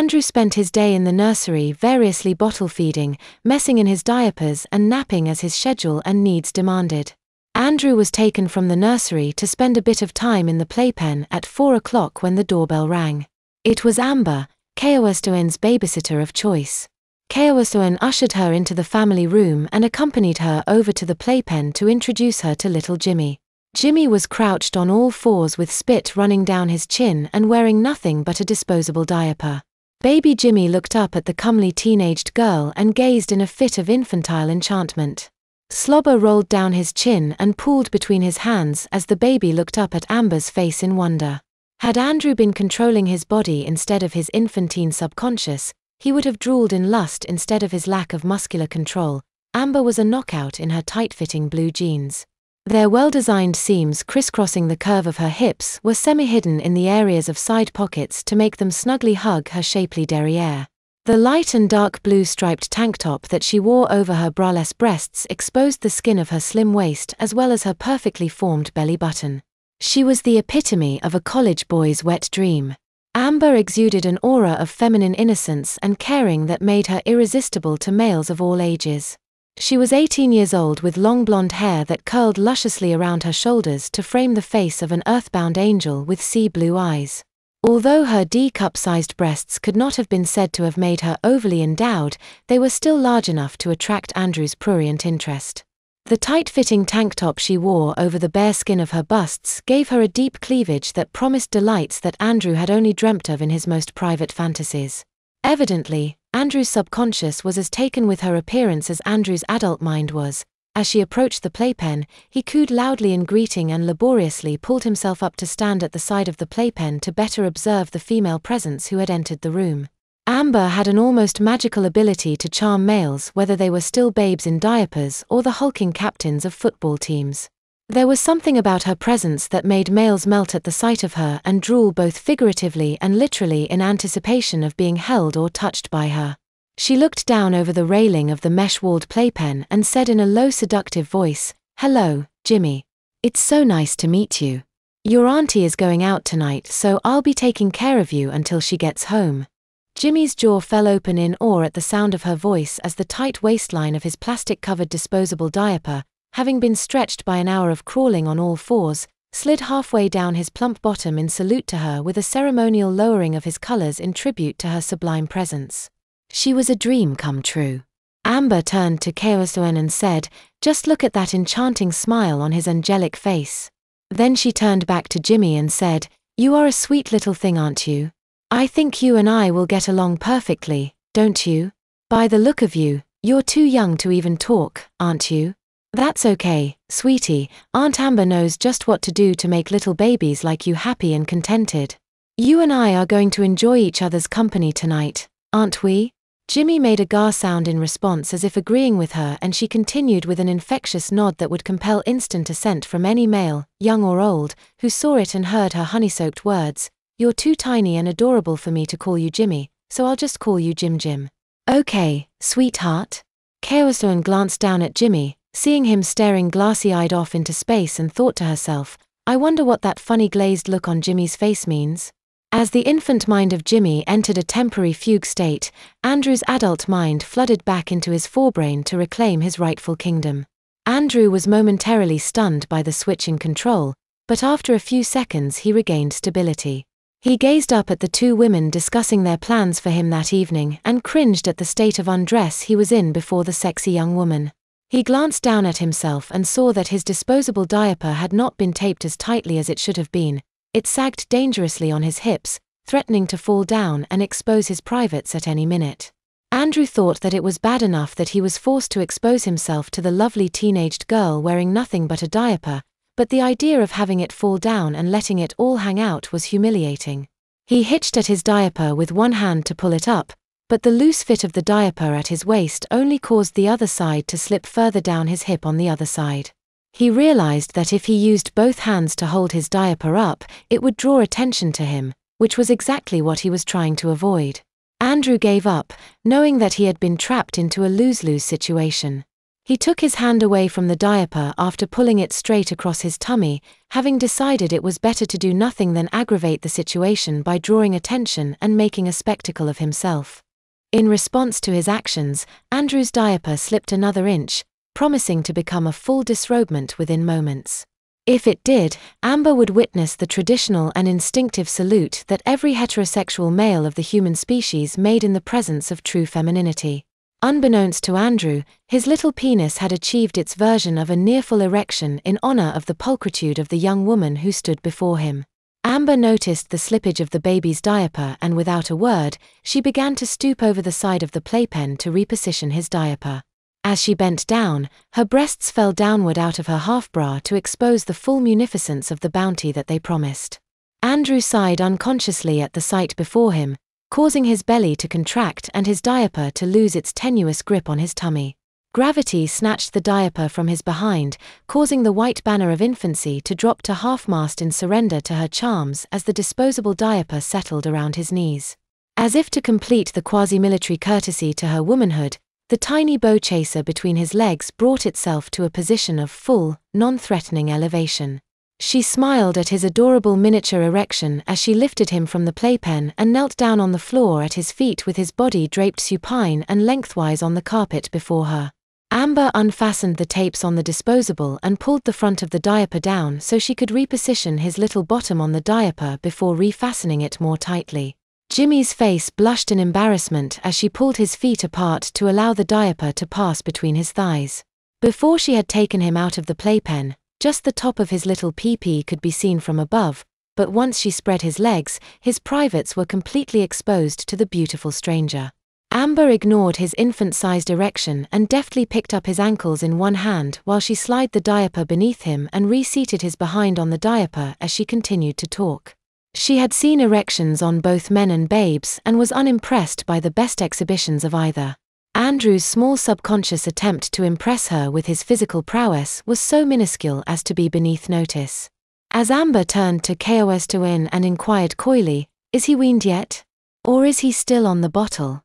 Andrew spent his day in the nursery variously bottle feeding, messing in his diapers and napping as his schedule and needs demanded. Andrew was taken from the nursery to spend a bit of time in the playpen at 4 o'clock when the doorbell rang. It was Amber, Keowastoen's babysitter of choice. Keowastoen ushered her into the family room and accompanied her over to the playpen to introduce her to little Jimmy. Jimmy was crouched on all fours with spit running down his chin and wearing nothing but a disposable diaper. Baby Jimmy looked up at the comely teenaged girl and gazed in a fit of infantile enchantment. Slobber rolled down his chin and pooled between his hands as the baby looked up at Amber's face in wonder. Had Andrew been controlling his body instead of his infantine subconscious, he would have drooled in lust instead of his lack of muscular control. Amber was a knockout in her tight-fitting blue jeans. Their well-designed seams crisscrossing the curve of her hips were semi-hidden in the areas of side pockets to make them snugly hug her shapely derriere. The light and dark blue striped tank top that she wore over her braless breasts exposed the skin of her slim waist as well as her perfectly formed belly button. She was the epitome of a college boy's wet dream. Amber exuded an aura of feminine innocence and caring that made her irresistible to males of all ages. She was 18 years old with long blonde hair that curled lusciously around her shoulders to frame the face of an earthbound angel with sea blue eyes. Although her D-cup-sized breasts could not have been said to have made her overly endowed, they were still large enough to attract Andrew's prurient interest. The tight-fitting tank top she wore over the bare skin of her busts gave her a deep cleavage that promised delights that Andrew had only dreamt of in his most private fantasies. Evidently, Andrew's subconscious was as taken with her appearance as Andrew's adult mind was. As she approached the playpen, he cooed loudly in greeting and laboriously pulled himself up to stand at the side of the playpen to better observe the female presence who had entered the room. Amber had an almost magical ability to charm males whether they were still babes in diapers or the hulking captains of football teams. There was something about her presence that made males melt at the sight of her and drool both figuratively and literally in anticipation of being held or touched by her. She looked down over the railing of the mesh-walled playpen and said in a low seductive voice, "Hello, Jimmy. It's so nice to meet you. Your auntie is going out tonight, so I'll be taking care of you until she gets home." Jimmy's jaw fell open in awe at the sound of her voice as the tight waistline of his plastic-covered disposable diaper, having been stretched by an hour of crawling on all fours, slid halfway down his plump bottom in salute to her with a ceremonial lowering of his colors in tribute to her sublime presence. She was a dream come true. Amber turned to Keowastoen and said, "Just look at that enchanting smile on his angelic face." Then she turned back to Jimmy and said, "You are a sweet little thing, aren't you? I think you and I will get along perfectly, don't you? By the look of you, you're too young to even talk, aren't you? That's okay, sweetie. Aunt Amber knows just what to do to make little babies like you happy and contented. You and I are going to enjoy each other's company tonight, aren't we?" Jimmy made a gar sound in response as if agreeing with her, and she continued with an infectious nod that would compel instant assent from any male, young or old, who saw it and heard her honey-soaked words. "You're too tiny and adorable for me to call you Jimmy, so I'll just call you Jim Jim." "Okay, sweetheart." Keowastoen glanced down at Jimmy, seeing him staring glassy-eyed off into space, and thought to herself, "I wonder what that funny glazed look on Jimmy's face means." As the infant mind of Jimmy entered a temporary fugue state, Andrew's adult mind flooded back into his forebrain to reclaim his rightful kingdom. Andrew was momentarily stunned by the switch in control, but after a few seconds he regained stability. He gazed up at the two women discussing their plans for him that evening and cringed at the state of undress he was in before the sexy young woman. He glanced down at himself and saw that his disposable diaper had not been taped as tightly as it should have been. It sagged dangerously on his hips, threatening to fall down and expose his privates at any minute. Andrew thought that it was bad enough that he was forced to expose himself to the lovely teenaged girl wearing nothing but a diaper, but the idea of having it fall down and letting it all hang out was humiliating. He hitched at his diaper with one hand to pull it up, but the loose fit of the diaper at his waist only caused the other side to slip further down his hip on the other side. He realized that if he used both hands to hold his diaper up, it would draw attention to him, which was exactly what he was trying to avoid. Andrew gave up, knowing that he had been trapped into a lose-lose situation. He took his hand away from the diaper after pulling it straight across his tummy, having decided it was better to do nothing than aggravate the situation by drawing attention and making a spectacle of himself. In response to his actions, Andrew's diaper slipped another inch, promising to become a full disrobement within moments. If it did, Amber would witness the traditional and instinctive salute that every heterosexual male of the human species made in the presence of true femininity. Unbeknownst to Andrew, his little penis had achieved its version of a near-full erection in honor of the pulchritude of the young woman who stood before him. Amber noticed the slippage of the baby's diaper and without a word, she began to stoop over the side of the playpen to reposition his diaper. As she bent down, her breasts fell downward out of her half-bra to expose the full munificence of the bounty that they promised. Andrew sighed unconsciously at the sight before him, causing his belly to contract and his diaper to lose its tenuous grip on his tummy. Gravity snatched the diaper from his behind, causing the white banner of infancy to drop to half-mast in surrender to her charms as the disposable diaper settled around his knees. As if to complete the quasi-military courtesy to her womanhood, the tiny bow chaser between his legs brought itself to a position of full, non-threatening elevation. She smiled at his adorable miniature erection as she lifted him from the playpen and knelt down on the floor at his feet with his body draped supine and lengthwise on the carpet before her. Amber unfastened the tapes on the disposable and pulled the front of the diaper down so she could reposition his little bottom on the diaper before refastening it more tightly. Jimmy's face blushed in embarrassment as she pulled his feet apart to allow the diaper to pass between his thighs. Before she had taken him out of the playpen, just the top of his little pee-pee could be seen from above, but once she spread his legs, his privates were completely exposed to the beautiful stranger. Amber ignored his infant-sized erection and deftly picked up his ankles in one hand while she slid the diaper beneath him and reseated his behind on the diaper as she continued to talk. She had seen erections on both men and babes and was unimpressed by the best exhibitions of either. Andrew's small subconscious attempt to impress her with his physical prowess was so minuscule as to be beneath notice. As Amber turned to Kos to Win and inquired coyly, "Is he weaned yet? Or is he still on the bottle?"